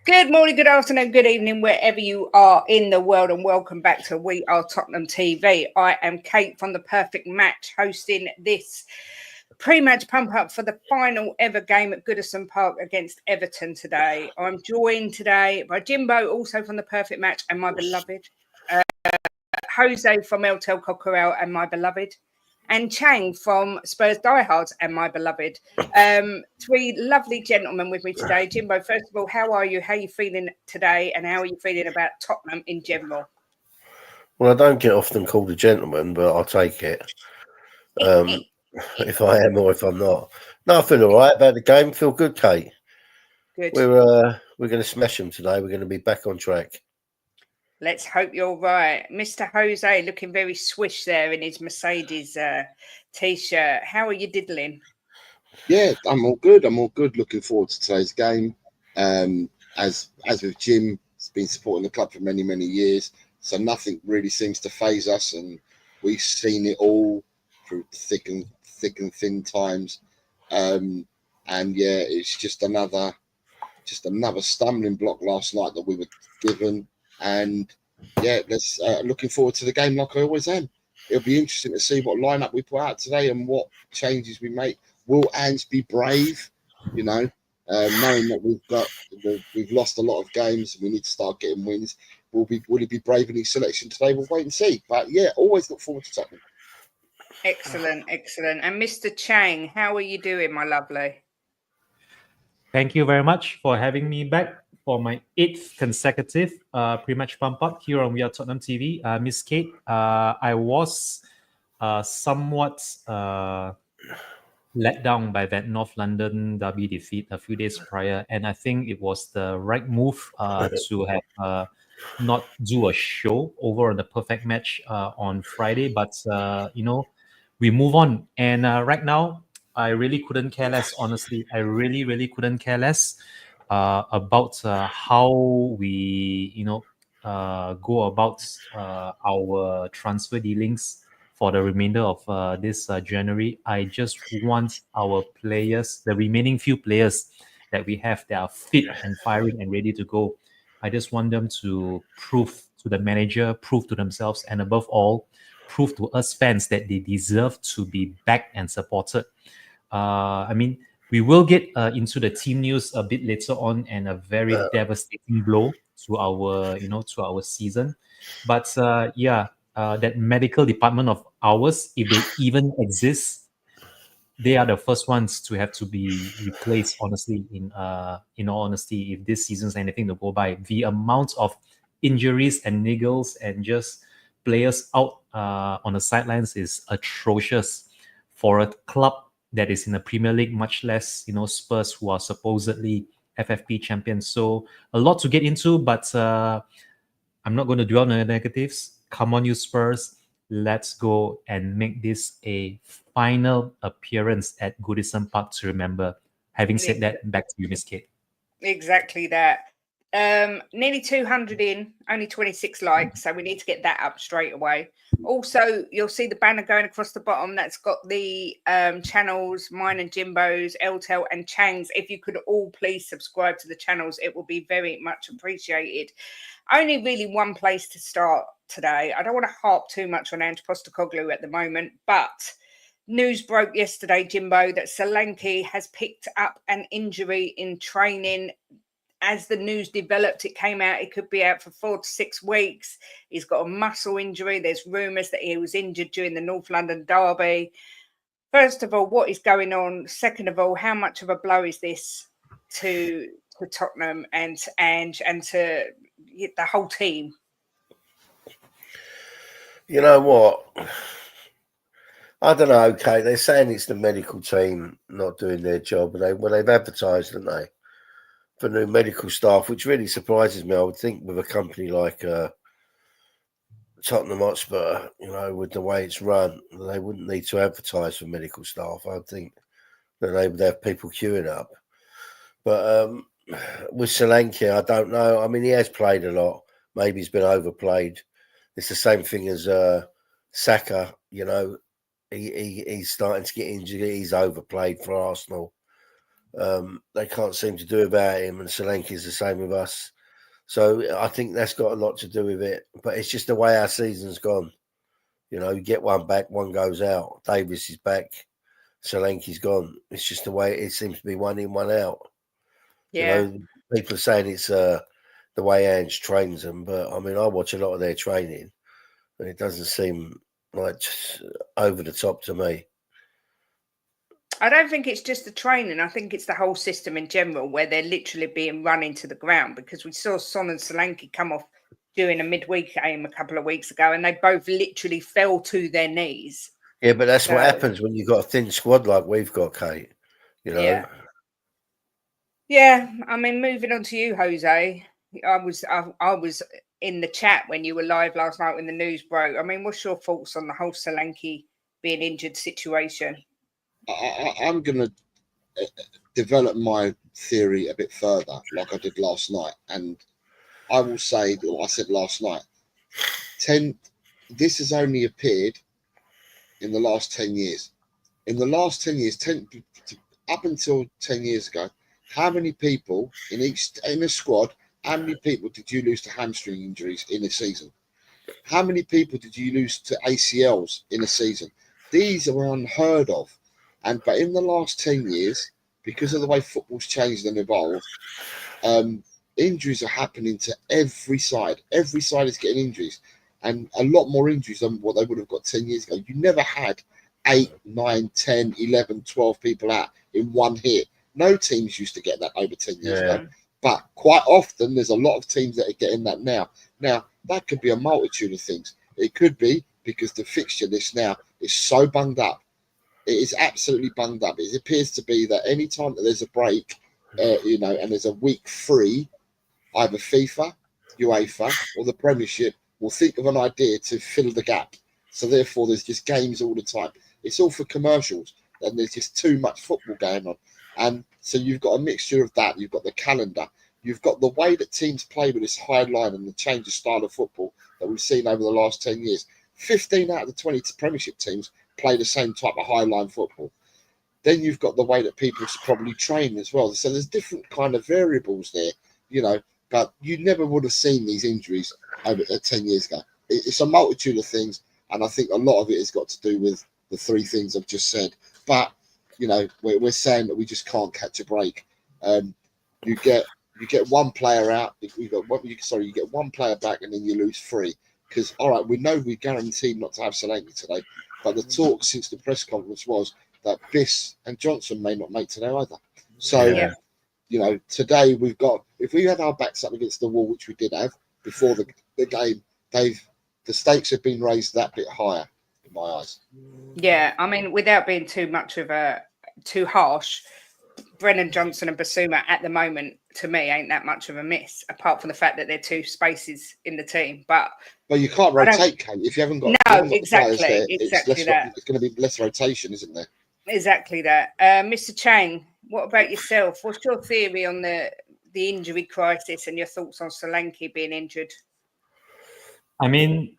Good morning, good afternoon, good evening, wherever you are in the world, and welcome back to We Are Tottenham TV. I am Kate from The Perfect Match, hosting this pre-match pump-up for the final ever game at Goodison Park against Everton today. I'm joined today by Jimbo, also from The Perfect Match, and my beloved Jose from El Tel Cocorel, and my beloved, and Chang from Spurs Diehards, and my beloved. Three lovely gentlemen with me today. Jimbo, first of all, how are you? How are you feeling today? And how are you feeling about Tottenham in general? Well, I don't get often called a gentleman, but I'll take it. If I am or if I'm not. No, I feel all right about the game. Feel good, Kate. Good. We're going to smash them today. We're going to be back on track. Let's hope you're right. Mr. Jose looking very swish there in his Mercedes t-shirt. How are you diddling? Yeah, I'm all good. I'm all good. Looking forward to today's game. As with Jim, he's been supporting the club for many, many years, so nothing really seems to phase us, and we've seen it all through thick and thin times. And yeah, it's just another stumbling block last night that we were given. And yeah, let's looking forward to the game like I always am. It'll be interesting to see what lineup we put out today and what changes we make. Will Ange be brave? You know, knowing that we've lost a lot of games and we need to start getting wins. Will he be brave in his selection today? We'll wait and see. But yeah, always look forward to Tottenham. Excellent, excellent. And Mr. Chang, how are you doing, my lovely? Thank you very much for having me back for my 8th consecutive pre-match pump-up here on We Are Tottenham TV. Miss Kate, I was somewhat let down by that North London derby defeat a few days prior, and I think it was the right move to have not do a show over on the Perfect Match on Friday, but we move on. And right now, I really couldn't care less. Honestly, I really couldn't care less about how we go about our transfer dealings for the remainder of this January. I just want our players, the remaining few players that we have, that are fit and firing and ready to go. I just want them to prove to the manager, prove to themselves, and above all, prove to us fans that they deserve to be backed and supported. We will get into the team news a bit later on, and a very devastating blow to our season. But that medical department of ours, if they even exist, they are the first ones to have to be replaced. Honestly, in all honesty, if this season's anything to go by, the amount of injuries and niggles and just players out on the sidelines is atrocious for a club that is in the Premier League, much less Spurs, who are supposedly FFP champions. So a lot to get into, but I'm not going to dwell on the negatives. Come on, you Spurs. Let's go and make this a final appearance at Goodison Park to remember. Having said that, back to you, Miss Kate. Exactly that. Nearly 200 in, only 26 likes, so we need to get that up straight away. Also, you'll see the banner going across the bottom that's got the channels, mine and Jimbo's, Eltel and Chang's. If you could all please subscribe to the channels, it will be very much appreciated. Only really one place to start today. I don't want to harp too much on Ange Postecoglou at the moment, but news broke yesterday, Jimbo, that Solanke has picked up an injury in training. As the news developed, it came out it could be out for 4 to 6 weeks. He's got a muscle injury. There's rumours that he was injured during the North London derby. First of all, what is going on? Second of all, how much of a blow is this to Tottenham and to the whole team? You know what? I don't know. Okay, they're saying it's the medical team not doing their job, and they've advertised, haven't they, for new medical staff, which really surprises me. I would think with a company like Tottenham Hotspur, with the way it's run, they wouldn't need to advertise for medical staff. I would think that they would have people queuing up. But with Solanke, I don't know. I mean, he has played a lot. Maybe he's been overplayed. It's the same thing as Saka. He's starting to get injured. He's overplayed for Arsenal. They can't seem to do without him, and Solanke's the same with us. So I think that's got a lot to do with it. But it's just the way our season's gone. You know, you get one back, one goes out. Davis is back, Solanke's gone. It's just the way it seems to be, one in, one out. Yeah. You know, people are saying it's the way Ange trains them, but I mean, I watch a lot of their training, and it doesn't seem like just over the top to me. I don't think it's just the training. I think it's the whole system in general, where they're literally being run into the ground, because we saw Son and Solanke come off doing a midweek game a couple of weeks ago, and they both literally fell to their knees. Yeah, but that's what happens when you've got a thin squad like we've got, Kate. You know? Yeah. I mean, moving on to you, Jose. I was in the chat when you were live last night when the news broke. I mean, what's your thoughts on the whole Solanke being injured situation? I'm going to develop my theory a bit further, like I did last night, and I will say what I said last night. This has only appeared in the last 10 years. In the last 10 years, up until 10 years ago, how many people in a squad? How many people did you lose to hamstring injuries in a season? How many people did you lose to ACLs in a season? These are unheard of. But in the last 10 years, because of the way football's changed and evolved, injuries are happening to every side. Every side is getting injuries, and a lot more injuries than what they would have got 10 years ago. You never had 8, 9, 10, 11, 12 people out in one hit. No teams used to get that over 10 years ago. But quite often, there's a lot of teams that are getting that now. Now, that could be a multitude of things. It could be because the fixture list now is so bunged up. It is absolutely bunged up. It appears to be that any time that there's a break, and there's a week free, either FIFA, UEFA, or the Premiership will think of an idea to fill the gap. So therefore, there's just games all the time. It's all for commercials, and there's just too much football going on. And so you've got a mixture of that. You've got the calendar. You've got the way that teams play with this high line and the change of style of football that we've seen over the last 10 years. 15 out of the 20 Premiership teams play the same type of high line football. Then you've got the way that people probably train as well. So there's different kind of variables there, but you never would have seen these injuries over 10 years ago. It's a multitude of things, and I think a lot of it has got to do with the three things I've just said. But we're saying that we just can't catch a break. You get one player out. You get one player back, and then you lose three. Because all right, we know we're guaranteed not to have Solanke today, but the talk since the press conference was that Biss and Johnson may not make today either. So, today we've got, if we had our backs up against the wall, which we did have before the game, the stakes have been raised that bit higher in my eyes. Yeah, I mean, without being too harsh, Brennan Johnson and Basuma at the moment, to me, ain't that much of a miss, apart from the fact that they're two spaces in the team. But you can't rotate, Kate, if you haven't got. Exactly there, that. It's going to be less rotation, isn't there? Exactly that. Mr. Chang, what about yourself? What's your theory on the injury crisis and your thoughts on Solanke being injured? I mean,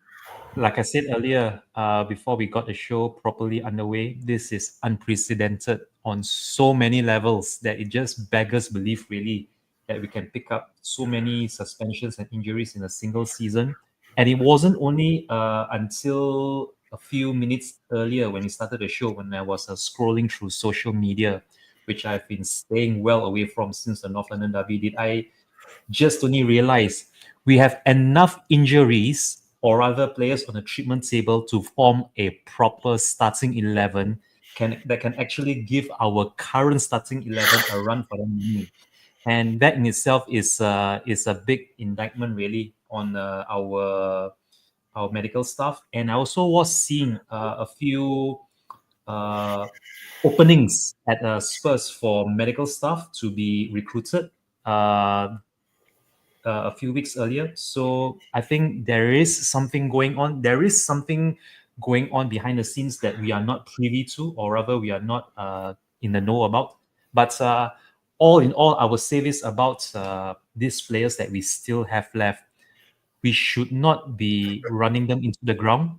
like I said earlier, before we got the show properly underway, this is unprecedented on so many levels that it just beggars belief, really, that we can pick up so many suspensions and injuries in a single season. And it wasn't only until a few minutes earlier when we started the show, when I was scrolling through social media, which I've been staying well away from since the North London Derby, did I just only realize we have enough injuries, or rather players on the treatment table, to form a proper starting 11 that can actually give our current starting 11 a run for the money. And that in itself is a big indictment, really, on our medical staff. And I also was seeing a few openings at Spurs for medical staff to be recruited a few weeks earlier. So I think there is something going on. There is something going on behind the scenes that we are not privy to, or rather we are not in the know about. But all in all, I would say this about these players that we still have left. We should not be running them into the ground.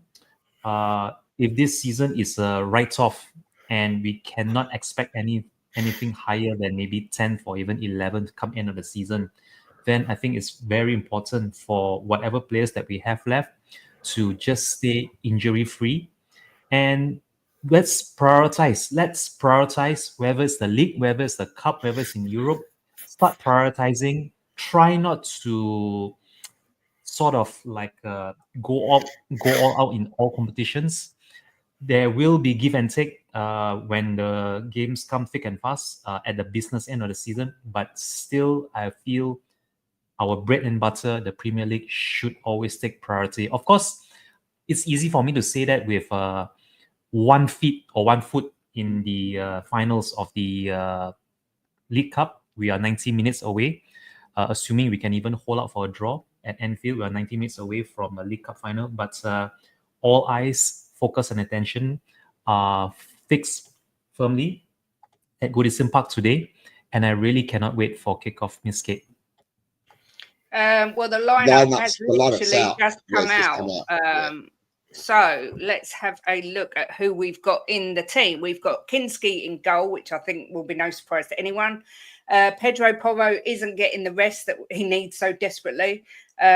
If this season is a write-off and we cannot expect any anything higher than maybe 10th or even 11th come end of the season, then I think it's very important for whatever players that we have left to just stay injury free. And let's prioritize whether it's the league, whether it's the cup, whether it's in Europe. Start prioritizing. Try not to sort of like go all out in all competitions. There will be give and take when the games come thick and fast at the business end of the season. But still, I feel our bread and butter, the Premier League, should always take priority. Of course, it's easy for me to say that with 1 foot in the finals of the League Cup. We are 90 minutes away, assuming we can even hold out for a draw at Anfield. We are 90 minutes away from a League Cup final, but all eyes, focus and attention are fixed firmly at Goodison Park today, and I really cannot wait for kickoff, Miss Kate. Well, the lineup has The lineup's literally out. just Yeah, come it's just out. come out. So let's have a look at who we've got in the team. We've got Kinski in goal, which I think will be no surprise to anyone. Pedro Porro isn't getting the rest that he needs so desperately.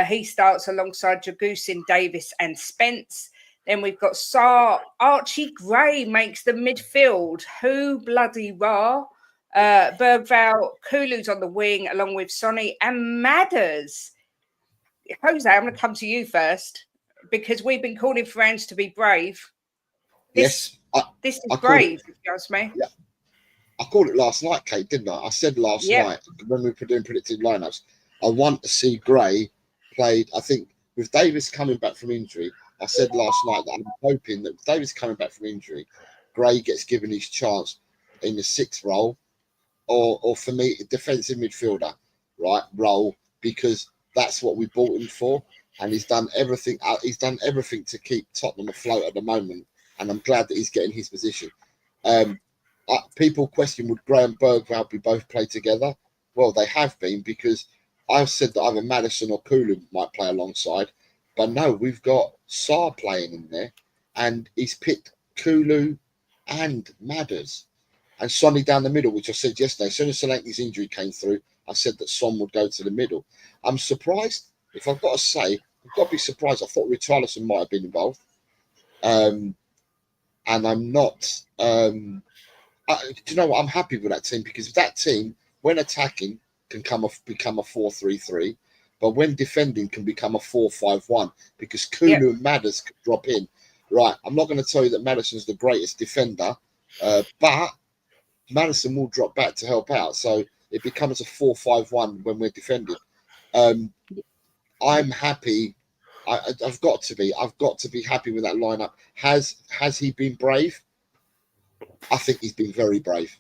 He starts alongside Jagusin, Davis and Spence. Then we've got Archie Gray makes the midfield. Who bloody raw? Bergvall, Kulu's on the wing, along with Sonny and Madders. Jose, I'm going to come to you first because we've been calling for Ange to be brave. This is brave, if you ask me. Yeah. I called it last night, Kate, didn't I? I said last night when we were doing predicted lineups, I want to see Gray played. I think with Davis coming back from injury, I said last night that I'm hoping that with Davis coming back from injury, Gray gets given his chance in the 6th role, or for me, defensive midfielder, right, role, because that's what we bought him for, and he's done everything. He's done everything to keep Tottenham afloat at the moment, and I'm glad that he's getting his position. People question, would Gray and Bergvall be both play together? Well, they have been, because I've said that either Maddison or Kulu might play alongside, but no, we've got Sarr playing in there, and he's picked Kulu and Madders and Sonny down the middle, which I said yesterday. As soon as Solanke's injury came through, I said that Son would go to the middle. I'm surprised, if I've got to say, I've got to be surprised. I thought Richarlison might have been involved, and I'm not. Do you know what? I'm happy with that team, because that team, when attacking, can become a 4-3-3, but when defending can become a 4-5-1, because Kulu and Madders can drop in. Right, I'm not going to tell you that Maddison's the greatest defender, but Maddison will drop back to help out, so it becomes a 4-5-1 when we're defending. I'm happy. I've got to be happy with that lineup. Has he been brave? I think he's been very brave.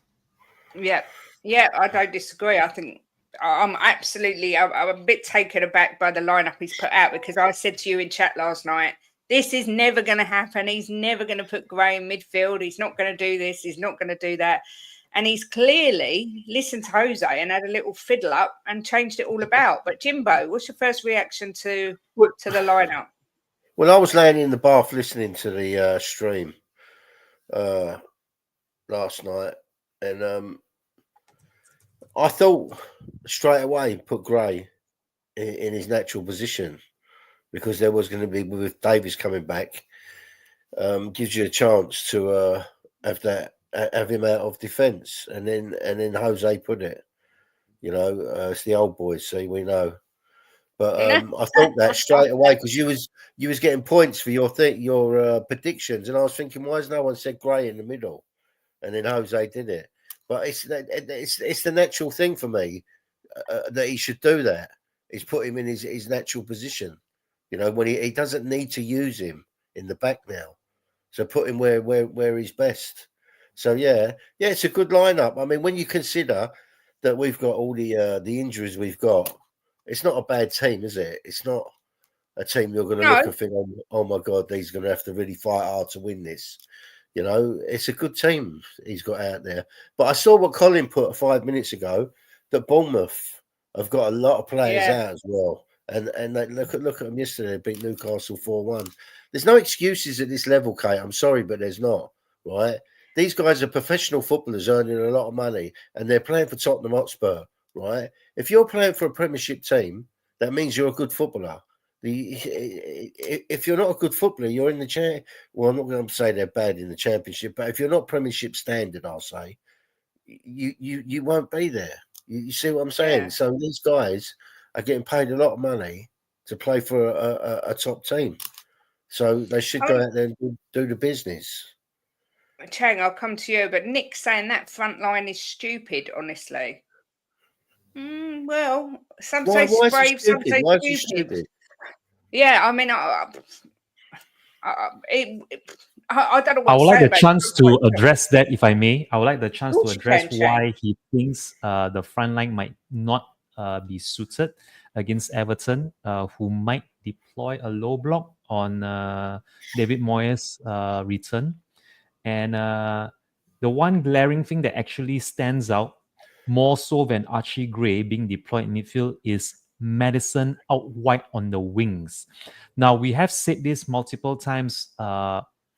Yeah, I don't disagree. I think I'm a bit taken aback by the lineup he's put out, because I said to you in chat last night, this is never going to happen. He's never going to put Gray in midfield. He's not going to do this. He's not going to do that. And he's clearly listened to Jose and had a little fiddle up and changed it all about. But Jimbo, what's your first reaction to the lineup? Well, I was laying in the bath listening to the stream last night, and I thought straight away put Gray in his natural position, because there was going to be, with Davis coming back, gives you a chance to have him out of defence, and then Jose put it. You know, it's the old boys. See, we know. But I thought that straight away, because you was getting points for your predictions, and I was thinking, why has no one said Gray in the middle? And then Jose did it. But it's the natural thing for me that he should do that. He's put him in his natural position. You know, when he doesn't need to use him in the back now, so put him where he's best. So yeah, it's a good lineup. I mean, when you consider that we've got all the injuries we've got, it's not a bad team, is it? It's not a team you're going to look and think, oh my God, he's going to have to really fight hard to win this. You know, it's a good team he's got out there. But I saw what Colin put 5 minutes ago, that Bournemouth have got a lot of players out as well. And they, look at them yesterday, they beat Newcastle 4-1. There's no excuses at this level, Kate. I'm sorry, but there's not, right? These guys are professional footballers earning a lot of money, and they're playing for Tottenham Hotspur, right? If you're playing for a Premiership team, that means you're a good footballer. If you're not a good footballer, you're in the chair. Well, I'm not going to say they're bad in the Championship, but if you're not Premiership standard, I'll say you won't be there. You see what I'm saying? Yeah. So these guys are getting paid a lot of money to play for a top team. So they should go out there and do the business. Chang, I'll come to you, but Nick's saying that front line is stupid, honestly. Well, some say Why is brave, it some stupid? say Why is it stupid. stupid? Yeah, I mean, I don't know what I would to like say the about chance it. to address that, if I may. I would like the chance Of to course you address can, Shane. why he thinks the front line might not be suited against Everton, who might deploy a low block on David Moyes' return. And the one glaring thing that actually stands out more so than Archie Gray being deployed in midfield is Maddison out wide on the wings. Now, we have said this multiple times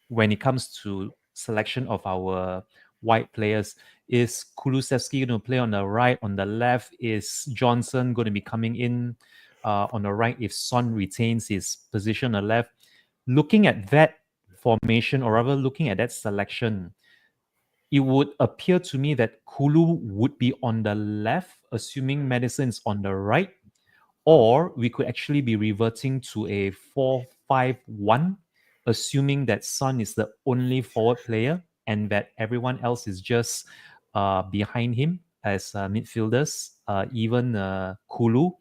when it comes to selection of our wide players. Is Kulusevski going to play on the right? On the left, is Johnson going to be coming in on the right if Son retains his position on the left? Looking at that formation, or rather looking at that selection, it would appear to me that Kulu would be on the left, assuming Madison is on the right, or we could actually be reverting to a 4-5-1, assuming that Son is the only forward player and that everyone else is just behind him as midfielders, even Kulu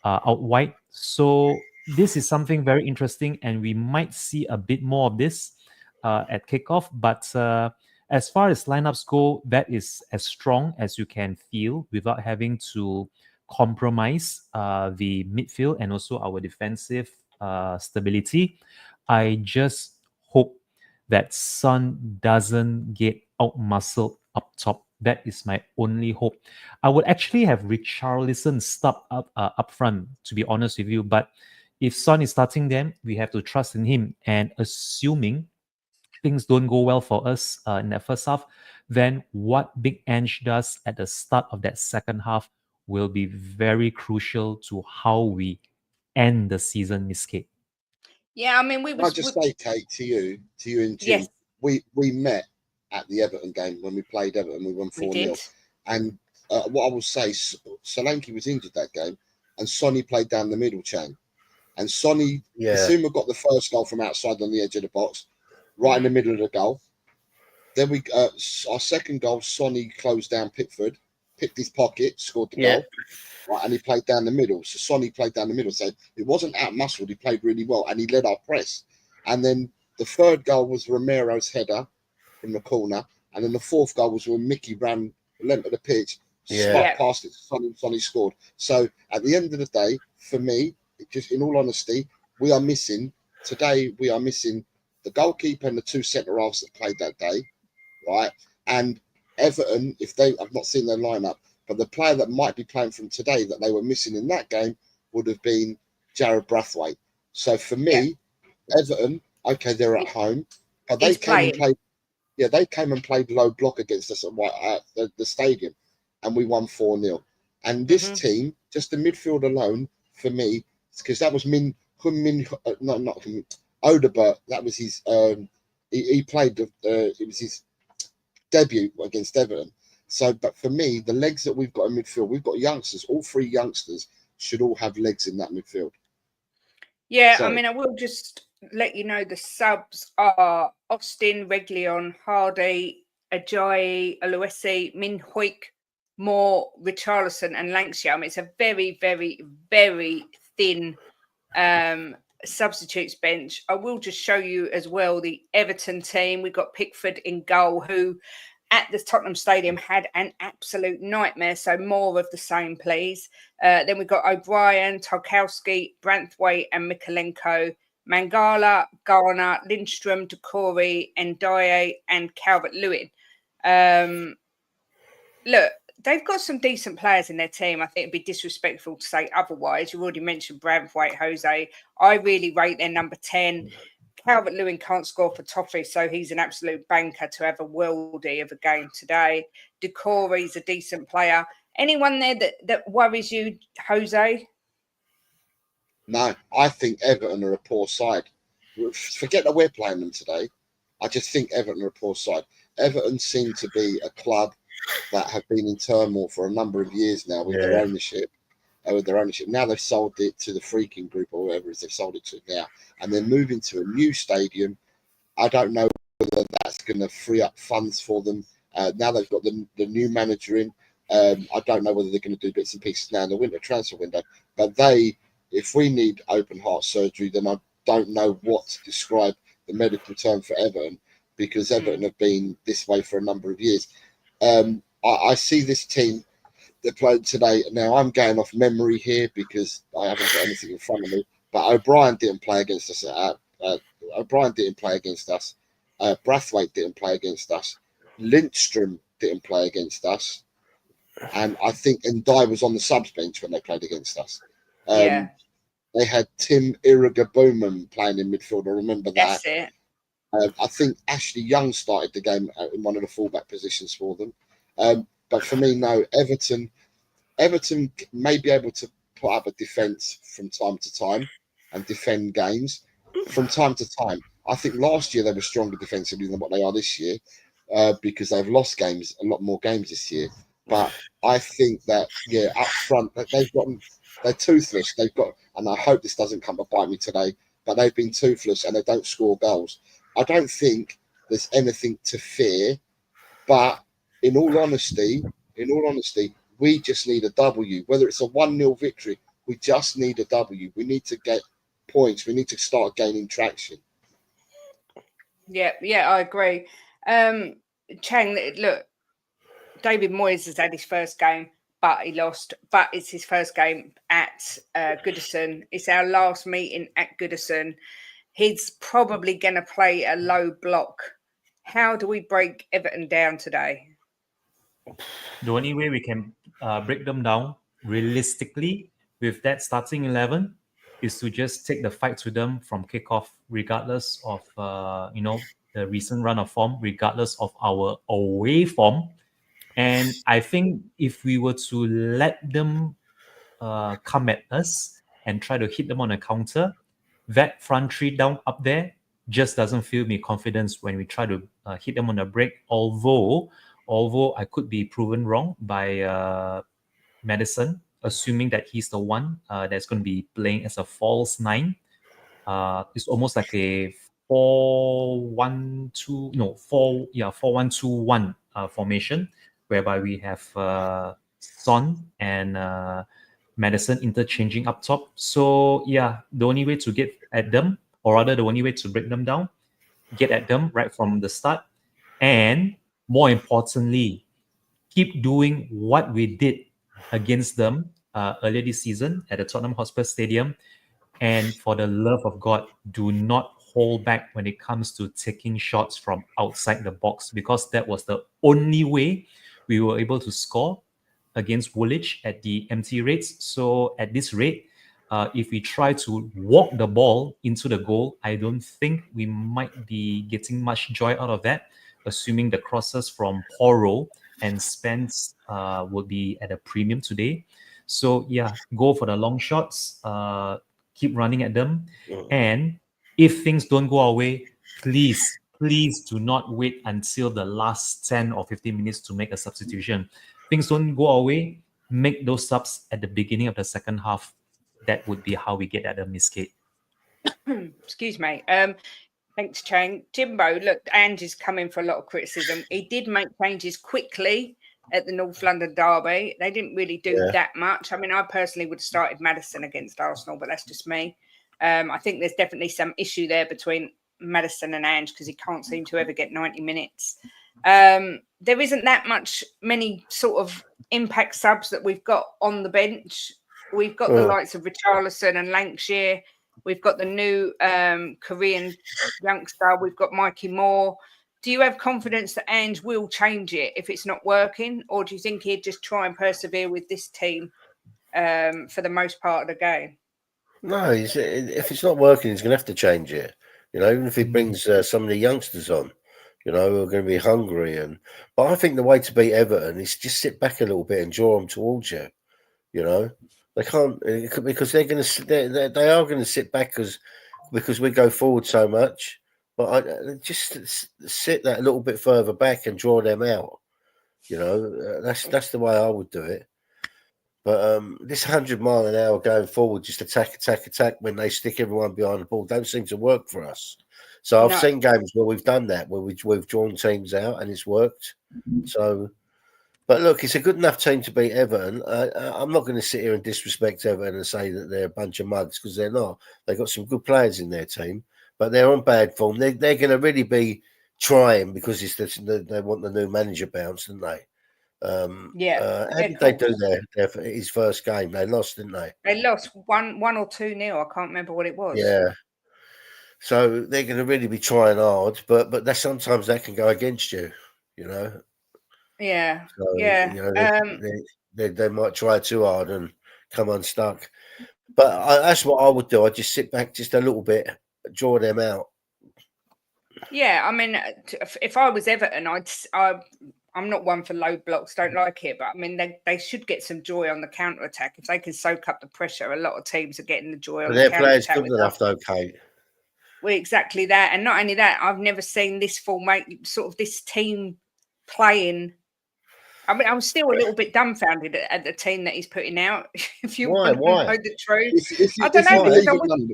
out wide. So this is something very interesting, and we might see a bit more of this at kickoff. But as far as lineups go, that is as strong as you can feel without having to compromise the midfield and also our defensive stability. I just hope that Son doesn't get out muscled up top. That is my only hope. I would actually have Richarlison stop up front, to be honest with you. But if Son is starting them, we have to trust in him. And assuming things don't go well for us in that first half, then what Big Ange does at the start of that second half will be very crucial to how we end the season, Miss Kate. Yeah, I mean, we Can I just say, Kate, to you and Jim, yes, we met at the Everton game when we played Everton. We won we 4-0. did. And what I will say, Solanke was injured that game, and Sonny played down the middle chain. And Sonny, Basuma got the first goal from outside on the edge of the box, right in the middle of the goal. Then our second goal, Sonny closed down Pickford, picked his pocket, scored the goal. Right, and he played down the middle. So Sonny played down the middle. So it wasn't out-muscled. He played really well, and he led our press. And then the third goal was Romero's header from the corner. And then the fourth goal was when Mickey ran the length of the pitch, spot past it to Sonny. Sonny scored. So at the end of the day, for me, just in all honesty, we are missing the goalkeeper and the two centre-halves that played that day, right? And Everton, I've not seen their lineup, but the player that might be playing from today that they were missing in that game would have been Jared Brathwaite. So for me, Everton, okay, they're at home, but they came and played low block against us at the stadium, and we won 4-0. And this team, just the midfield alone, for me, because that was Odebert. That was his. He played. It was his debut against Everton. So, but for me, the legs that we've got in midfield, we've got youngsters. All three youngsters should all have legs in that midfield. Yeah, I mean, I will just let you know the subs are Austin, Reguilon, Hardy, Ajayi, Oluwesi, Min Hoik, Moore, Richarlison, and Langston. I mean, it's a very, very, very thin substitutes bench. I will just show you as well the Everton team. We've got Pickford in goal, who at the Tottenham Stadium had an absolute nightmare. So more of the same, please. Then we've got O'Brien, Tarkowski, Branthwaite, and Mikolenko, Mangala, Garner, Lindstrom, Decore, Ndiaye, and Calvert-Lewin. Look, they've got some decent players in their team. I think it'd be disrespectful to say otherwise. You've already mentioned Branthwaite, Jose. I really rate their number 10. Calvert-Lewin can't score for toffee, so he's an absolute banker to have a worldie of a game today. Decore's a decent player. Anyone there that worries you, Jose? No, I think Everton are a poor side. Forget that we're playing them today. I just think Everton are a poor side. Everton seem to be a club that have been in turmoil for a number of years now with their ownership. Now they've sold it to the Freaking Group or whatever it is they've sold it to now, and they're moving to a new stadium. I don't know whether that's going to free up funds for them. Now they've got the new manager in. I don't know whether they're going to do bits and pieces now in the winter transfer window. But if we need open heart surgery, then I don't know what to describe the medical term for Everton, because Everton have been this way for a number of years. I see this team that played today. Now I'm going off memory here because I haven't got anything in front of me. But O'Brien didn't play against us. O'Brien didn't play against us. Brathwaite didn't play against us. Lindstrom didn't play against us. And I think Ndai was on the subs bench when they played against us. They had Tim Irrigaboomum playing in midfield. I remember that. That's it. I think Ashley Young started the game in one of the fullback positions for them. But for me, no, Everton may be able to put up a defence from time to time and defend games from time to time. I think last year they were stronger defensively than what they are this year, because they've lost games, a lot more games this year. But I think that, up front, they're toothless. And I hope this doesn't come to bite me today, but they've been toothless and they don't score goals. I don't think there's anything to fear, but in all honesty, we just need a W. Whether it's a 1-0 victory, we just need a W. We need to get points. We need to start gaining traction. Yeah, I agree. Chang, look, David Moyes has had his first game, but he lost. But it's his first game at Goodison. It's our last meeting at Goodison. He's probably going to play a low block. How do we break Everton down today? The only way we can break them down realistically with that starting 11 is to just take the fight to them from kickoff, regardless of the recent run of form, regardless of our away form. And I think if we were to let them come at us and try to hit them on a counter, that front three down up there just doesn't fill me confidence when we try to hit them on a break. Although I could be proven wrong by Madison, assuming that he's the one that's going to be playing as a false 9. It's almost like a 4-1-2-1 formation, whereby we have Son and Madison interchanging up top. So the only way to get at them, or rather the only way to break them down, get at them right from the start, and more importantly, keep doing what we did against them earlier this season at the Tottenham Hotspur Stadium. And for the love of God, do not hold back when it comes to taking shots from outside the box, because that was the only way we were able to score against Woolwich at the empty rates. So at this rate, if we try to walk the ball into the goal, I don't think we might be getting much joy out of that, assuming the crosses from Porro and Spence will be at a premium today. So go for the long shots, keep running at them. And if things don't go our way, please do not wait until the last 10 or 15 minutes to make a substitution. Things don't go our way, make those subs at the beginning of the second half. That would be how we get at a misgate. Excuse me. Thanks, Chang. Jimbo, look, Ange's coming for a lot of criticism. He did make changes quickly at the North London derby. They didn't really do that much. I mean, I personally would have started Maddison against Arsenal, but that's just me. I think there's definitely some issue there between Maddison and Ange, because he can't seem to ever get 90 minutes. There isn't that many sort of impact subs that we've got on the bench. We've got the likes of Richarlison and Lancashire. We've got the new Korean youngster. We've got Mikey Moore. Do you have confidence that Ange will change it if it's not working? Or do you think he'd just try and persevere with this team for the most part of the game? No, if it's not working, he's going to have to change it. You know, even if he brings some of the youngsters on, you know, who are going to be hungry. But I think the way to beat Everton is just sit back a little bit and draw them towards you. You know, they can't because they're going to they are going to sit back because we go forward so much. But I just sit that a little bit further back and draw them out. You know, that's the way I would do it. But this 100-mile-an-hour going forward, just attack when they stick everyone behind the ball, don't seem to work for us. So I've seen games where we've done that, where we've drawn teams out and it's worked. So, but look, it's a good enough team to beat Everton. I'm not going to sit here and disrespect Everton and say that they're a bunch of mugs because they're not. They've got some good players in their team, but they're on bad form. They're going to really be trying because they want the new manager bounce, don't they? How did they do his first game? They lost, didn't they? They lost 1 or 2-0. I can't remember what it was. Yeah. So they're going to really be trying hard, but that sometimes that can go against you, you know. Yeah. So, yeah. You know, they might try too hard and come unstuck. But that's what I would do. I'd just sit back just a little bit, draw them out. Yeah, I mean, if I was Everton, I'm not one for low blocks, don't like it, but I mean, they should get some joy on the counter attack if they can soak up the pressure. A lot of teams are getting the joy on the counter attack. Their players good enough, though, Kate. Well, exactly that, and not only that, I've never seen this sort of this team playing. I mean, I'm still a little bit dumbfounded at the team that he's putting out. If you want to know the truth, I don't know.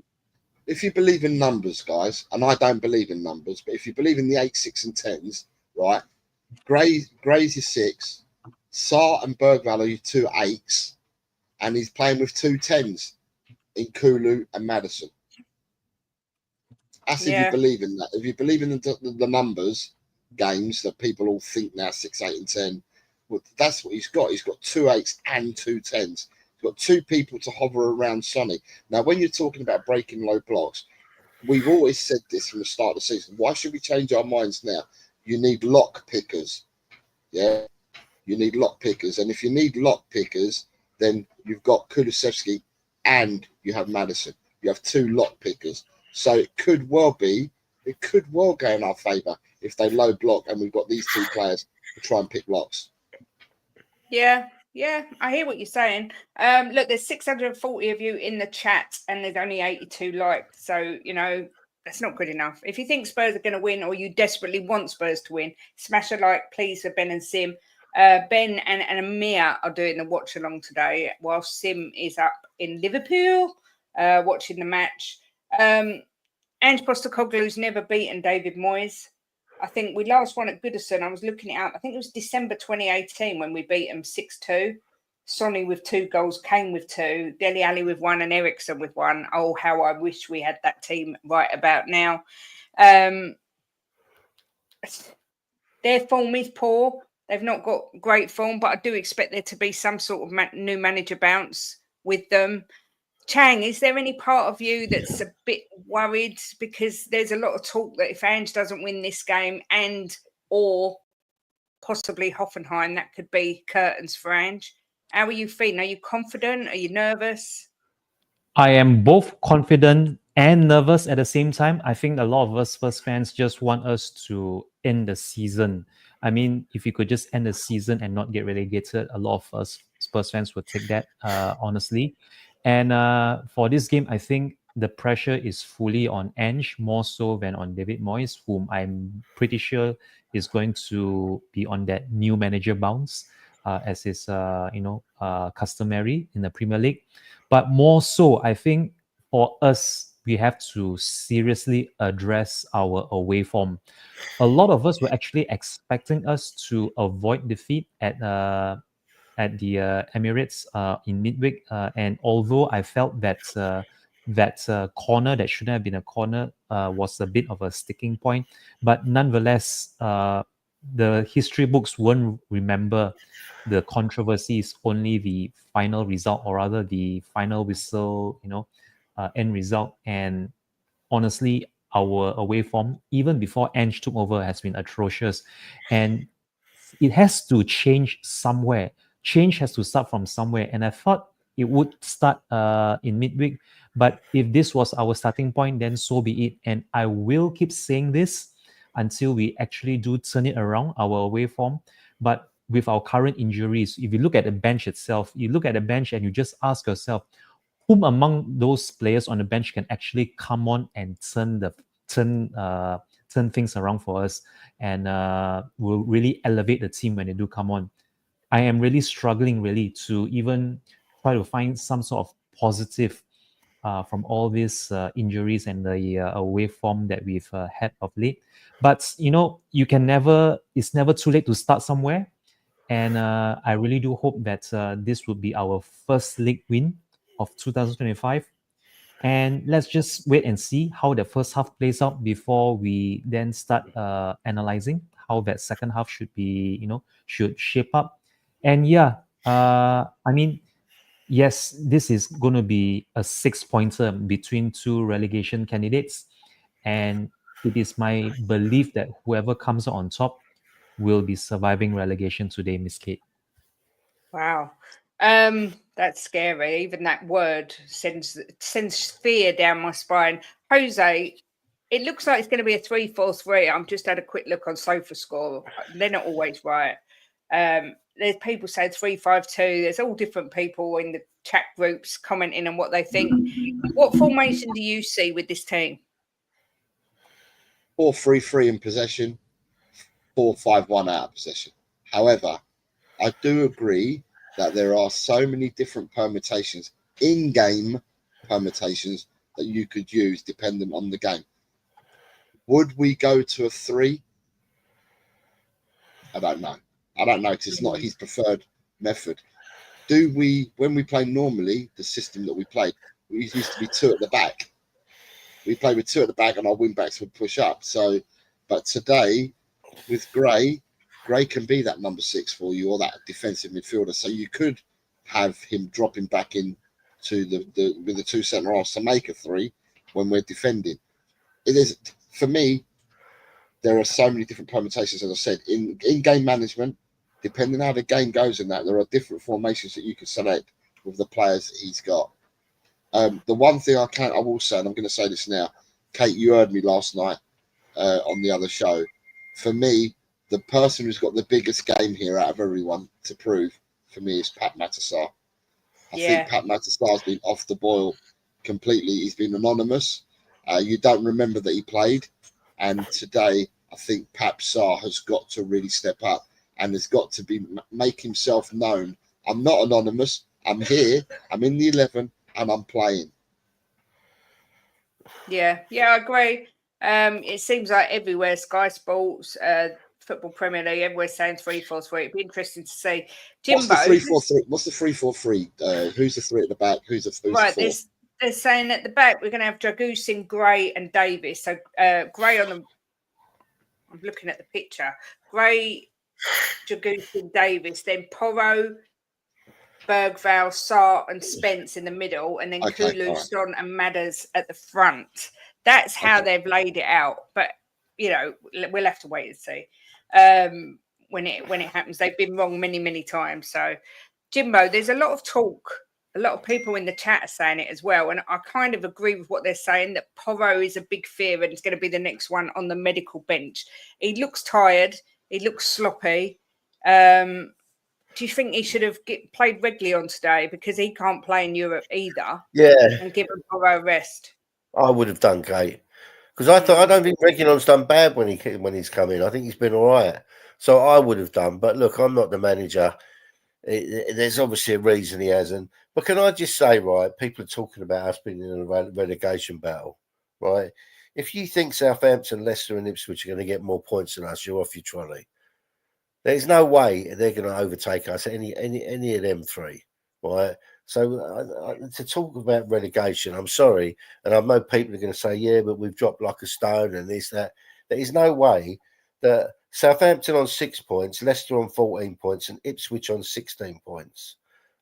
If you believe in numbers, guys, and I don't believe in numbers, but if you believe in the 8, 6, and 10s, right? Gray's your 6, Sarr and Bergvall are your 2 8s, and he's playing with 2 10s in Kulu and Madison. That's if you believe in that. If you believe in the numbers games that people all think now 6, 8, and 10, well, that's what he's got. He's got 2 8s and 2 10s. He's got 2 people to hover around Sonny. Now, when you're talking about breaking low blocks, we've always said this from the start of the season. Why should we change our minds now? You need lock pickers. Yeah, you need lock pickers. And if you need lock pickers, then you've got Kulusevski and you have Madison. You have 2 lock pickers. So it could well go in our favour if they low block and we've got these 2 players to try and pick locks. Yeah, I hear what you're saying. Look, there's 640 of you in the chat and there's only 82 likes. So, you know, that's not good enough. If you think Spurs are going to win or you desperately want Spurs to win, smash a like, please, for Ben and Sim. Ben and Amir are doing the watch along today while Sim is up in Liverpool watching the match. Ange Postecoglou's never beaten David Moyes. I think we last won at Goodison. I was looking it up. I think it was December 2018 when we beat them 6-2. Sonny with 2 goals, Kane with 2, Dele Alli with 1, and Ericsson with 1. Oh, how I wish we had that team right about now. Their form is poor. They've not got great form, but I do expect there to be some sort of new manager bounce with them. Chang, is there any part of you that's a bit worried? Because there's a lot of talk that if Ange doesn't win this game or possibly Hoffenheim, that could be curtains for Ange. How are you feeling? Are you confident? Are you nervous? I am both confident and nervous at the same time. I think a lot of us Spurs fans just want us to end the season. I mean, if you could just end the season and not get relegated, a lot of us Spurs fans would take that, honestly. And for this game, I think the pressure is fully on Ange, more so than on David Moyes, whom I'm pretty sure is going to be on that new manager bounce, as is customary in the Premier League. But more so, I think for us, we have to seriously address our away form. A lot of us were actually expecting us to avoid defeat at the Emirates in midweek, and although I felt that corner that shouldn't have been a corner was a bit of a sticking point, but nonetheless, the history books won't remember the controversies, only the final result, or rather the final whistle, end result. And honestly, our away form, even before Ange took over, has been atrocious, and it has to change somewhere. Change has to start from somewhere. And I thought it would start in midweek. But if this was our starting point, then so be it. And I will keep saying this until we actually do turn it around, our away form. But with our current injuries, if you look at the bench itself, you look at the bench and you just ask yourself, whom among those players on the bench can actually come on and turn things around for us, and will really elevate the team when they do come on. I am really struggling really to even try to find some sort of positive from all these injuries and the away form that we've had of late. But it's never too late to start somewhere. And I really do hope that this would be our first league win of 2025. And let's just wait and see how the first half plays out before we then start analyzing how that second half should shape up. And I mean, yes, this is going to be a 6-pointer between two relegation candidates. And it is my belief that whoever comes out on top will be surviving relegation today, Miss Kate. Wow. That's scary. Even that word sends fear down my spine. Jose, it looks like it's going to be a 3-4-3. I'm just had a quick look on SofaScore. They're not always right. There's people say 3-5-2. There's all different people in the chat groups commenting on what they think. What formation do you see with this team? 4-3-3 in possession, 4-5-1 out of possession. However, I do agree that there are so many different permutations, in-game permutations, that you could use depending on the game. Would we go to a 3? I don't know. Because it's not his preferred method. Do we, when we play normally, the system that we played, we used to be 2 at the back. We played with 2 at the back and our wing backs would push up. So, but today, with Gray can be that number 6 for you, or that defensive midfielder. So you could have him dropping back in to with the 2 centre halves to make a 3 when we're defending. It is, for me, there are so many different permutations, as I said, in game management. Depending on how the game goes in that, there are different formations that you can select with the players that he's got. The one thing I will say, and I'm going to say this now, Kate, you heard me last night on the other show. For me, the person who's got the biggest game here out of everyone to prove, for me, is Pat Matasar. I think Pat Matasar's been off the boil completely. He's been anonymous. You don't remember that he played. And today, I think Pat Matasar has got to really step up and has got to make himself known. I'm not anonymous. I'm here. I'm in the 11 and I'm playing. Yeah, I agree. It seems like everywhere, Sky Sports, Football Premier League, everywhere's saying 3-4-3. It'd be interesting to see. Jimbo, what's the 3-4-3? Who's the 3 at the back? Who's the 4? They're saying at the back we're going to have Dragusin, Gray, and Davis. So Gray on the. I'm looking at the picture. Gray, Dragusin, Davis, then Porro, Bergvall, Sarr, and Spence in the middle, and then Kulu, Son, and Madders at the front. That's how they've laid it out. But we'll have to wait and see when it happens. They've been wrong many, many times. So, Jimbo, there's a lot of talk. A lot of people in the chat are saying it as well, and I kind of agree with what they're saying. That Porro is a big fear, and it's going to be the next one on the medical bench. He looks tired. He looks sloppy. Do you think he should have played regularly on today, because he can't play in Europe either? Yeah, and give him Porro a rest. I would have done, Kate, because I don't think Reguilon's done bad when he's come in. I think he's been all right. So I would have done. But look, I'm not the manager. There's obviously a reason he hasn't. But can I just say, right, people are talking about us being in a relegation battle, right? If you think Southampton, Leicester and Ipswich are going to get more points than us, you're off your trolley. There's no way they're going to overtake us, any of them 3, right? So to talk about relegation, I'm sorry, and I know people are going to say, yeah, but we've dropped like a stone and this, that. There is no way that Southampton on 6 points, Leicester on 14 points, and Ipswich on 16 points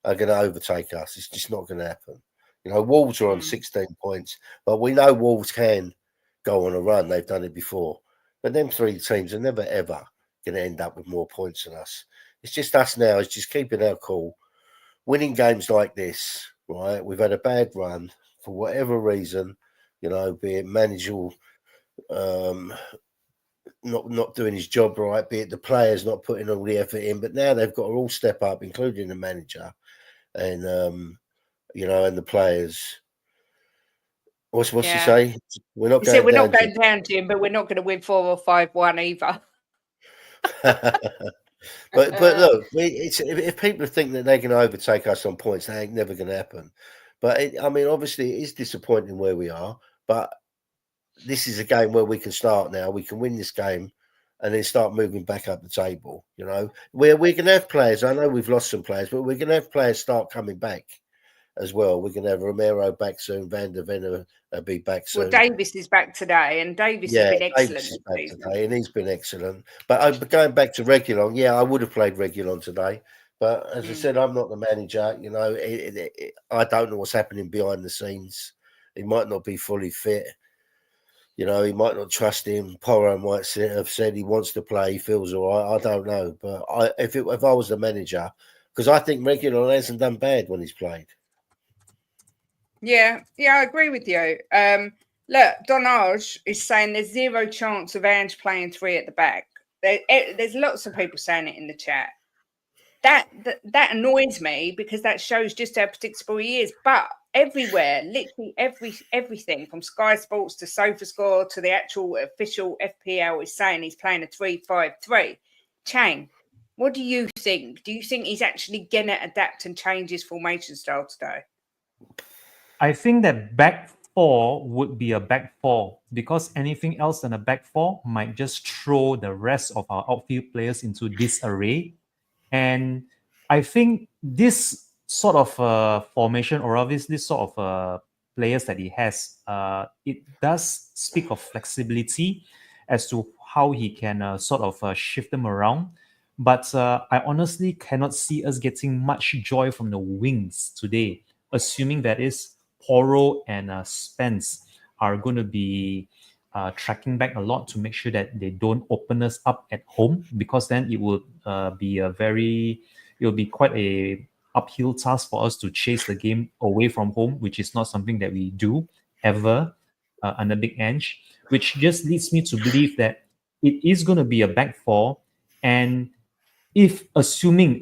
are going to overtake us. It's just not going to happen. Wolves are on 16 points, but we know Wolves can go on a run. They've done it before. But them 3 teams are never, ever going to end up with more points than us. It's just us now. It's just keeping our cool. winning games like this, right? We've had a bad run for whatever reason, you know, be it managerial, not doing his job right, be it the players not putting all the effort in. But now they've got to all step up, including the manager, and you know, and the players. What's he say? We're not He said going we're down. not going down, Jim, but we're not going to win 4 or 5-1 either. But look, if people think that they're going to overtake us on points, that ain't never going to happen. But I mean, obviously, it is disappointing where we are. But this is a game where we can start now. We can win this game, and then start moving back up the table. You know, we're going to have players. I know we've lost some players, but we're going to have players start coming back as well. We're going to have Romero back soon. Van der Ven will be back soon. Well, Davis is back today, and Davis has been excellent. Davis is back today, and he's been excellent. But going back to Reguilon, I would have played Reguilon today. But as I said, I'm not the manager. You know, I don't know what's happening behind the scenes. He might not be fully fit. You know, he might not trust him. Porro might have said he wants to play. He feels all right. I don't know. But if I was the manager, because I think Reguilon hasn't done bad when he's played. Yeah, I agree with you. Look, Donage is saying there's zero chance of Ange playing 3 at the back. There's lots of people saying it in the chat. That annoys me because that shows just how predictable he is. But everywhere, literally everything from Sky Sports to SofaScore to the actual official FPL is saying he's playing a 3-5-3. Chang, what do you think? Do you think he's actually going to adapt and change his formation style today? I think that back 4 would be a back 4 because anything else than a back 4 might just throw the rest of our outfield players into disarray. And I think this sort of formation, or this sort of players that he has, it does speak of flexibility as to how he can sort of shift them around. But I honestly cannot see us getting much joy from the wings today, assuming that is Porro and Spence are going to be tracking back a lot to make sure that they don't open us up at home, because then it will be quite a uphill task for us to chase the game away from home, which is not something that we do ever under Big Ange, which just leads me to believe that it is going to be a back 4. And if assuming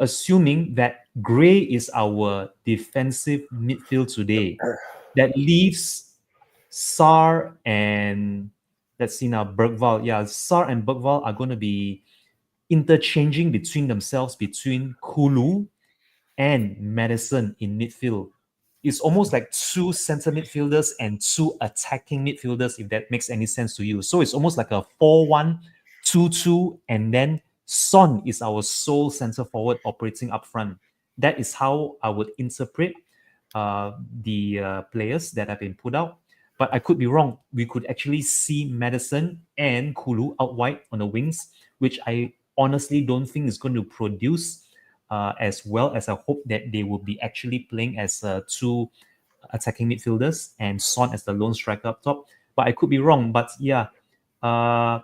that Gray is our defensive midfield today, that leaves Sar and let's see now Bergval. Yeah, Sar and Bergval are going to be interchanging between themselves between Kulu and Madison in midfield. It's almost like 2 center midfielders and 2 attacking midfielders, if that makes any sense to you. So it's almost like a 4-1-2-2, and then Son is our sole center forward operating up front. That is how I would interpret the players that have been put out. But I could be wrong. We could actually see Madison and Kulu out wide on the wings, which I honestly don't think is going to produce as well as I hope that they will be actually playing as 2 attacking midfielders and Son as the lone striker up top. But I could be wrong. But yeah, I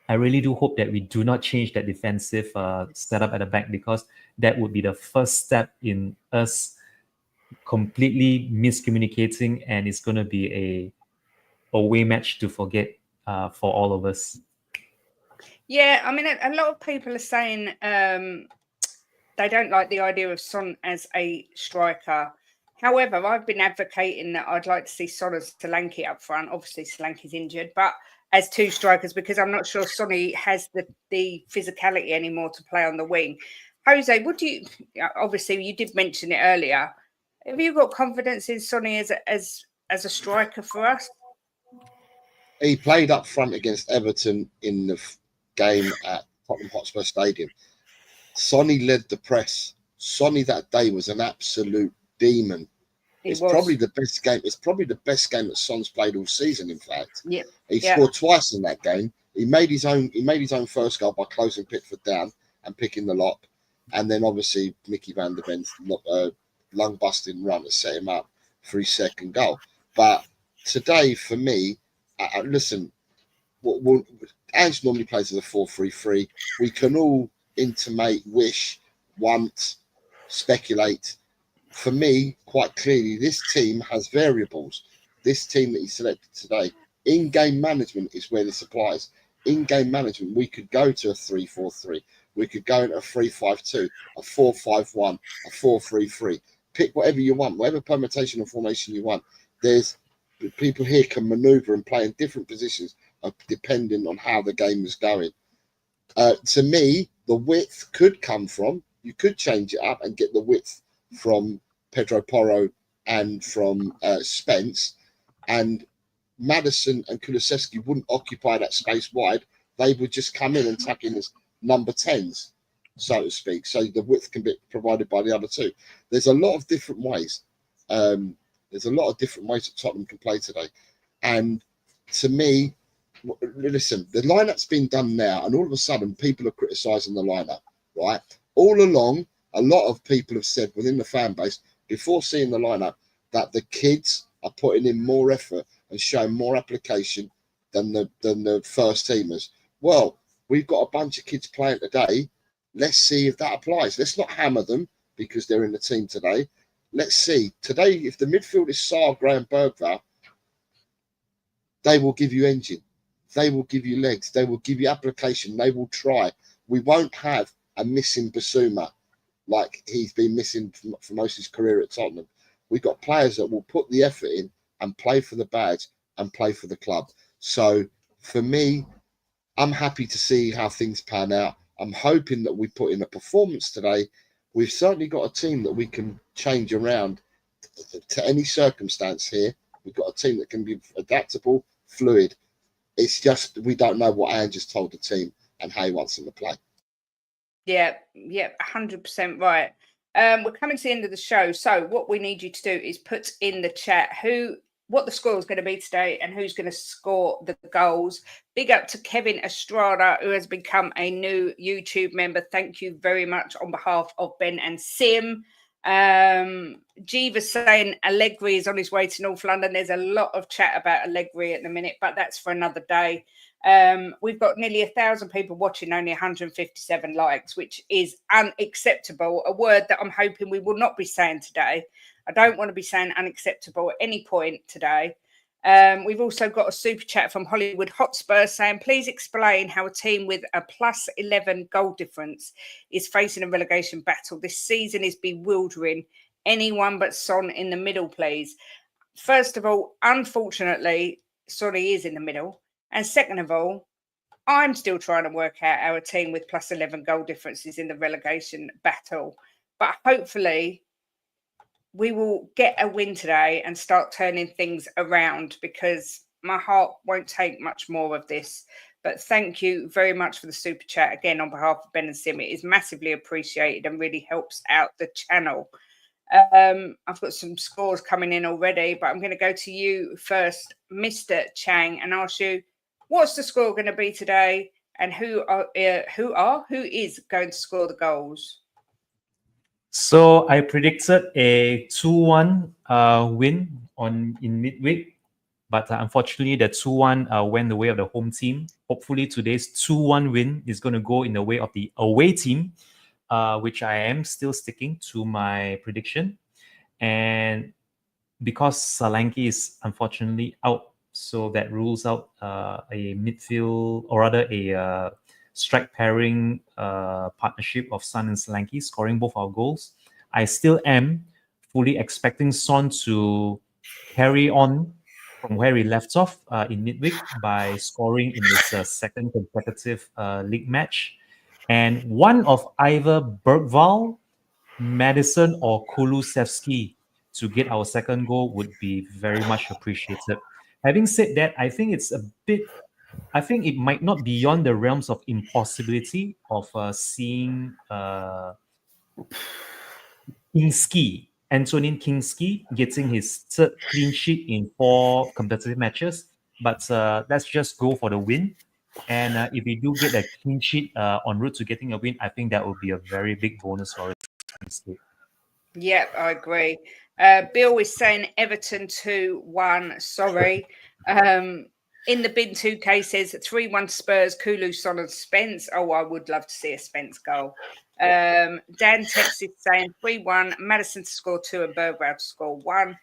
really do hope that we do not change that defensive setup at the back, because that would be the first step in us completely miscommunicating, and it's going to be a away match to forget for all of us. Yeah, I mean, a lot of people are saying they don't like the idea of Son as a striker. However, I've been advocating that I'd like to see Son and Solanke up front. Obviously, Solanke's injured, but as 2 strikers, because I'm not sure Sonny has the physicality anymore to play on the wing. Jose, what do you? Obviously, you did mention it earlier. Have you got confidence in Sonny as a striker for us? He played up front against Everton in the game at Tottenham Hotspur Stadium. Sonny led the press. Sonny that day was an absolute demon. It's probably the best game. It's probably the best game that Son's played all season. In fact, he scored twice in that game. He made his own. He made his own first goal by closing Pickford down and picking the lock, and then obviously Mickey van der Ven's lung busting run to set him up for his second goal. But today, for me, listen, Ange normally plays as a 4-3-3. We can all intimate, wish, want, speculate for me, quite clearly, this team has variables. This team that he selected today, in-game management is where this applies. In-game management, we could go to a 3-4-3. We could go into a 3-5-2, a 4-5-1, a 4-3-3. Pick whatever you want, whatever permutation or formation you want. There's people here can maneuver and play in different positions depending on how the game is going. To me, the width could come from, you could change it up and get the width from Pedro Porro and from Spence, and Maddison and Kulusevski wouldn't occupy that space wide. They would just come in and tuck in as number 10s, so to speak. So the width can be provided by the other two. There's a lot of different ways. There's a lot of different ways that Tottenham can play today. And to me, listen, the lineup's been done now, and all of a sudden people are criticising the lineup, right? All along, a lot of people have said within the fan base before seeing the lineup that the kids are putting in more effort and showing more application than the first teamers. Well, we've got a bunch of kids playing today. Let's see if that applies. Let's not hammer them because they're in the team today. Let's see. Today, if the midfield is Sarr, Graham, Bergvall, they will give you engine. They will give you legs. They will give you application. They will try. We won't have a missing Basuma like he's been missing for most of his career at Tottenham. We've got players that will put the effort in and play for the badge and play for the club. So for me, I'm happy to see how things pan out. I'm hoping that we put in a performance today. We've certainly got a team that we can change around to any circumstance here. We've got a team that can be adaptable, fluid. It's just we don't know what Ange just told the team and how he wants them to play. Yeah, 100% right. We're coming to the end of the show. So what we need you to do is put in the chat what the score is going to be today and who's going to score the goals. Big up to Kevin Estrada, who has become a new YouTube member. Thank you very much on behalf of Ben and Sim. Jeeva's saying Allegri is on his way to North London. There's a lot of chat about Allegri at the minute, but that's for another day. We've got nearly 1,000 people watching, only 157 likes, which is unacceptable. A word that I'm hoping we will not be saying today. I don't want to be saying unacceptable at any point today. We've also got a super chat from Hollywood Hotspur saying, please explain how a team with a plus 11 goal difference is facing a relegation battle. This season is bewildering. Anyone but Son in the middle, please. First of all, unfortunately, Sonny is in the middle. And second of all, I'm still trying to work out our team with plus 11 goal differences in the relegation battle. But hopefully we will get a win today and start turning things around, because my heart won't take much more of this. But thank you very much for the super chat again on behalf of Ben and Sim. It is massively appreciated and really helps out the channel. I've got some scores coming in already, but I'm going to go to you first, Mr. Chang, and ask you, what's the score going to be today, and who is going to score the goals? So I predicted a 2-1 win in midweek, but unfortunately the 2-1 went the way of the home team. Hopefully today's 2-1 win is going to go in the way of the away team, which I am still sticking to my prediction. And because Solanke is unfortunately out, so that rules out a midfield, or rather a strike pairing partnership of Son and Solanke scoring both our goals. I still am fully expecting Son to carry on from where he left off in midweek by scoring in his second consecutive league match. And one of either Bergvall, Maddison, or Kulusevski to get our second goal would be very much appreciated. Having said that, I think it might not be beyond the realms of impossibility of seeing Antonin Kingski getting his third clean sheet in 4 competitive matches. But let's just go for the win. And if we do get a clean sheet en route to getting a win, I think that would be a very big bonus for us. Yep, I agree. Bill is saying Everton 2-1. Sorry. In the bin 2K says 3-1 Spurs, Kulu, Son and Spence. Oh, I would love to see a Spence goal. Dan Tex is saying 3-1, Madison to score 2 and Bergwijn to score 1.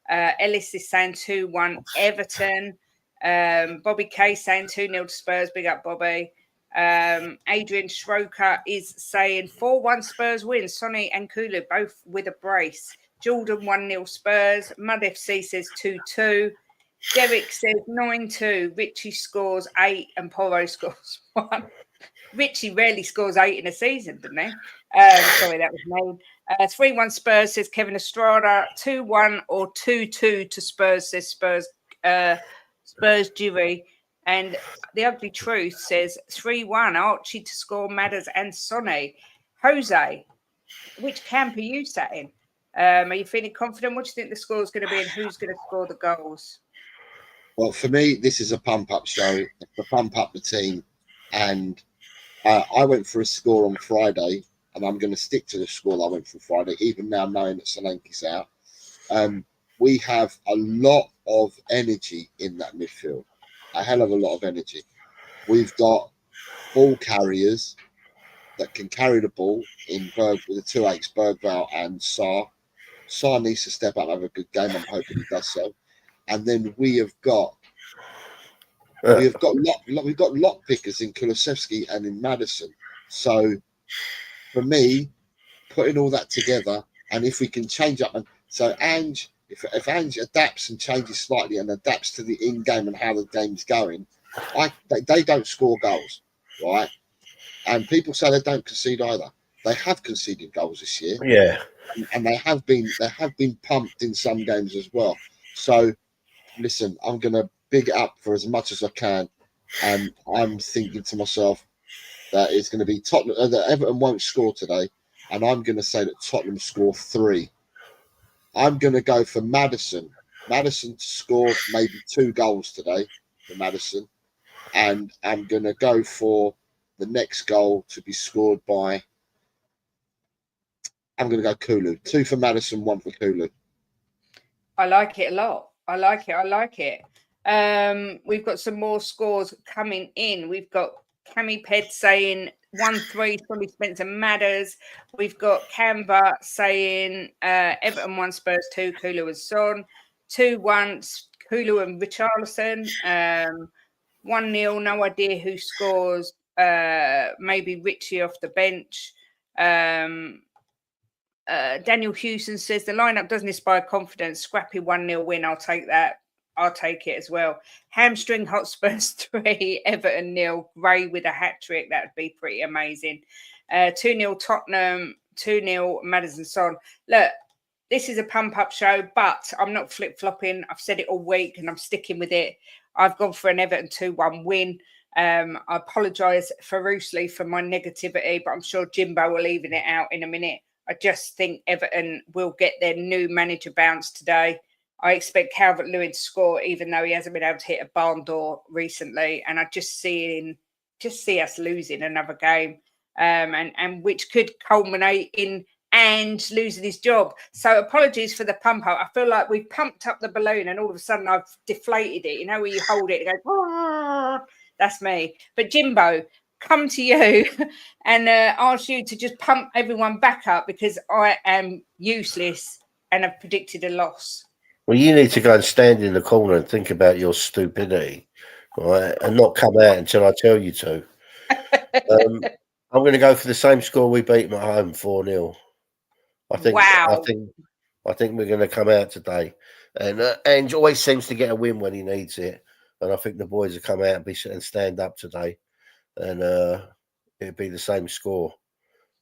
Ellis is saying 2-1, Everton. Bobby K saying 2-0 to Spurs. Big up, Bobby. Adrian Schroker is saying 4-1 Spurs win. Sonny and Kulu both with a brace. Jordan 1-0 Spurs. Mud FC says 2-2. Derek says 9-2. Richie scores 8 and Porro scores 1. Richie rarely scores 8 in a season, doesn't he? Sorry, that was made. 3-1 Spurs, says Kevin Estrada. 2-1 or 2-2 to Spurs, says Spurs Jury. And The Ugly Truth says 3-1 Archie to score Madders and Sonny. Jose, which camp are you sat in? Are you feeling confident? What do you think the score is going to be and who's going to score the goals? Well, for me, this is a pump-up show to pump up the team. And I went for a score on Friday, and I'm going to stick to the score I went for Friday, even now knowing that Solanke's out. We have a lot of energy in that midfield, a hell of a lot of energy. We've got ball carriers that can carry the ball in with the 2-8s, Bergwijn and Sarr. Sarr needs to step up and have a good game. I'm hoping he does so. And then we've got lock pickers in Kulusevski and in Madison. So for me, putting all that together, and if we can change up, and so Ange, if Ange adapts and changes slightly and adapts to the in-game and how the game's going, they don't score goals, right? And people say they don't concede either. They have conceded goals this year, Yeah, and they have been pumped in some games as well. So listen, I'm going to big it up for as much as I can, and I'm thinking to myself that it's going to be Tottenham. That Everton won't score today, and I'm going to say that Tottenham score 3. I'm going to go for Madison. Madison to score maybe 2 goals today for Madison, and I'm going to go for the next goal to be scored by. I'm going to go Kulu. 2 for Madison, 1 for Kulu. I like it a lot. I like it. We've got some more scores coming in. We've got Cami Ped saying 1-3, Sonny Spencer Madders. We've got Canva saying Everton 1, Spurs 2, Kulu and Son. 2-1, Kulu and Richarlison. 1-0, no idea who scores. Maybe Richie off the bench. Daniel Hewson says the lineup doesn't inspire confidence. Scrappy 1-0 win. I'll take that. I'll take it as well. Hamstring Hotspurs 3, Everton 0. Gray with a hat trick. That would be pretty amazing. 2-0 Tottenham, 2-0 Madison Son. Look, this is a pump-up show, but I'm not flip-flopping. I've said it all week and I'm sticking with it. I've gone for an Everton 2-1 win. I apologise profusely for my negativity, but I'm sure Jimbo will even it out in a minute. I just think Everton will get their new manager bounce today. I expect Calvert-Lewin to score, even though he hasn't been able to hit a barn door recently. And I just see us losing another game, and which could culminate in Ange losing his job. So apologies for the pump up. I feel like we've pumped up the balloon and all of a sudden I've deflated it. You know, where you hold it and go, that's me. But Jimbo, come to you and ask you to just pump everyone back up because I am useless and have predicted a loss. well, you need to go and stand in the corner and think about your stupidity, right? And not come out until I tell you to. I'm going to go for the same score we beat them at home, 4-0. I think we're going to come out today, and Ange always seems to get a win when he needs it, and I think the boys will come out and stand up today, and it'll be the same score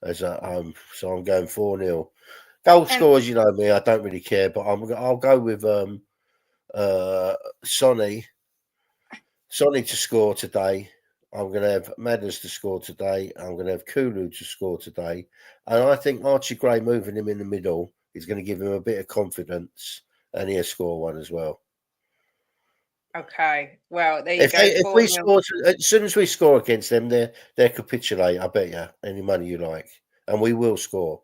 as at home. So I'm going 4-0. Goal scores, you know me, I don't really care, but I'll go with Sonny to score today. I'm going to have Madders to score today. I'm going to have Kulu to score today. And I think Archie Gray moving him in the middle is going to give him a bit of confidence, and he'll score 1 as well. Okay. Well, there you go. If we score, as soon as we score against them, they'll capitulate, I bet you, any money you like. And we will score.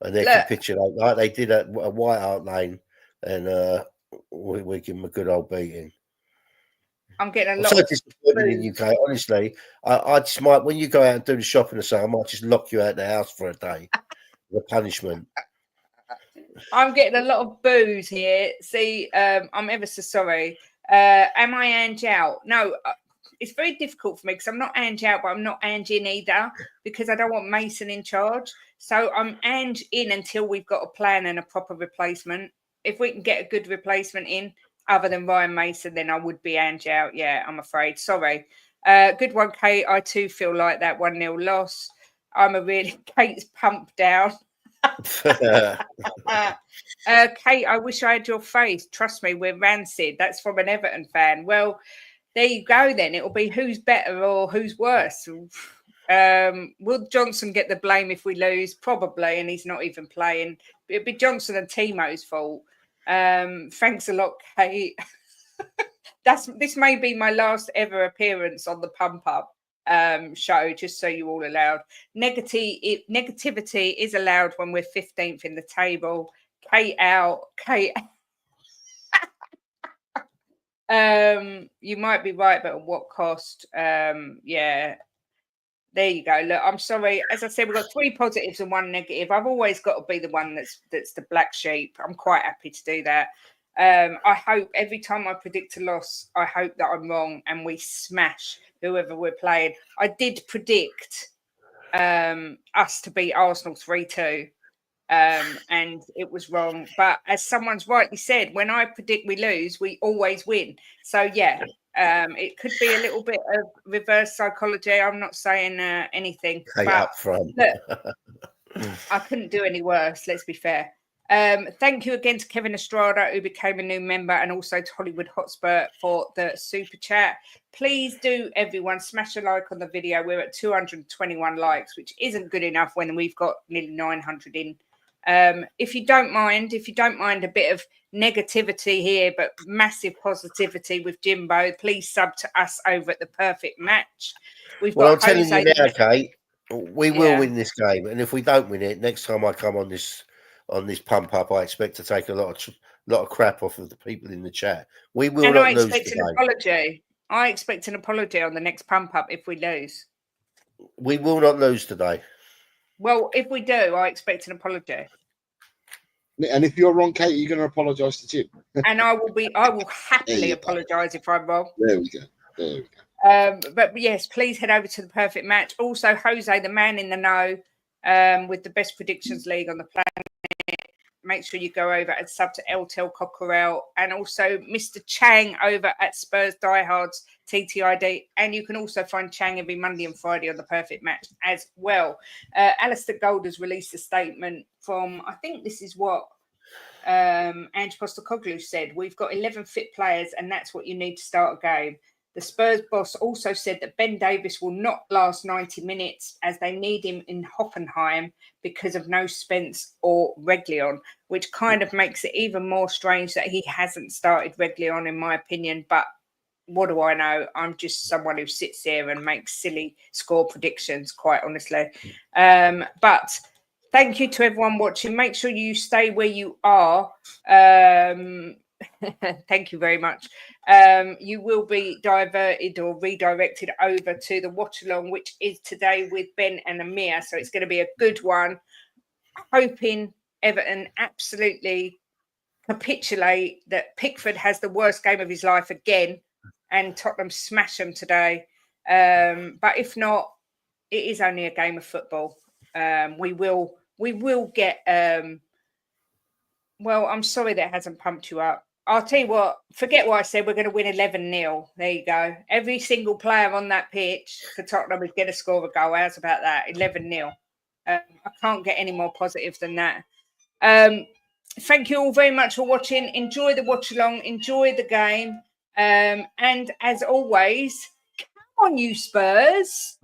And they capitulate like they did at White Hart Lane, and we give them a good old beating. I'm getting a I'm lot so of disappointed in you, Kate. Honestly, I just might, when you go out and do the shopping or something, I might just lock you out of the house for a day. The punishment. I'm getting a lot of boos here. See, I'm ever so sorry. Am I Ange out? No, it's very difficult for me because I'm not Ange out, but I'm not Ange in either because I don't want Mason in charge. So I'm Ange in until we've got a plan and a proper replacement. If we can get a good replacement in, other than Ryan Mason, then I would be Ange out. Yeah, I'm afraid. Sorry. Good one, Kate. I too feel like that 1-0 loss. I'm a really Kate's pumped down. Kate, I wish I had your face. Trust me, we're rancid. That's from an Everton fan. Well, there you go then. It'll be who's better or who's worse. Will Johnson get the blame if we lose? Probably, and he's not even playing. It'll be Johnson and Timo's fault. Thanks a lot, Kate. This may be my last ever appearance on the Pump Up show, just so you all allowed. Negativity is allowed when we're 15th in the table. Kate out. Kate. You might be right, but at what cost? Yeah. There you go. Look, I'm sorry. As I said, we've got 3 positives and 1 negative. I've always got to be the one that's the black sheep. I'm quite happy to do that. I hope every time I predict a loss, I hope that I'm wrong and we smash whoever we're playing. I did predict us to beat Arsenal 3-2, and it was wrong. But as someone's rightly said, when I predict we lose, we always win. So yeah, it could be a little bit of reverse psychology. I'm not saying anything, Kate but up front. look, I couldn't do any worse. Let's be fair. Thank you again to Kevin Estrada, who became a new member, and also to Hollywood Hotspur for the super chat. Please do, everyone, smash a like on the video. We're at 221 likes, which isn't good enough when we've got nearly 900 in. If you don't mind a bit of negativity here, but massive positivity with Jimbo, please sub to us over at the Perfect Match. We've got I'm telling Jose you now, Kate, we will Yeah. win this game, and if we don't win it, next time I come on this Pump Up, I expect to take a lot of crap off of the people in the chat. We will And not I lose expect today. an apology. I expect an apology on the next Pump Up if we lose. We will not lose today. Well, if we do, I expect an apology. And if you're wrong, Kate, you're going to apologise to Jim. And I will happily apologise if I'm wrong. There we go. But yes, please head over to the Perfect Match. Also, Jose, the man in the know, with the best predictions league on the planet. Make sure you go over and sub to LTL Cockerel, and also Mr. Chang over at Spurs Diehards TTID. And you can also find Chang every Monday and Friday on the Perfect Match as well. Alistair Gold has released a statement from, I think this is what Ange Postecoglou said. We've got 11 fit players, and that's what you need to start a game. The Spurs boss also said that Ben Davies will not last 90 minutes as they need him in Hoffenheim because of no Spence or Reguilon, which kind of makes it even more strange that he hasn't started Reguilon, in my opinion. But what do I know? I'm just someone who sits there and makes silly score predictions, quite honestly. But thank you to everyone watching. Make sure you stay where you are. Thank you very much. You will be diverted or redirected over to the watch along, which is today with Ben and Amir. So it's going to be a good one. Hoping Everton absolutely capitulate, that Pickford has the worst game of his life again and Tottenham smash them today. But if not, it is only a game of football. We will get well, I'm sorry that hasn't pumped you up. I'll tell you what, forget what I said. We're going to win 11-0. There you go. Every single player on that pitch for Tottenham is going to score a goal. How's about that? 11-0. I can't get any more positive than that. Thank you all very much for watching. Enjoy the watch along. Enjoy the game. And as always, come on, you Spurs.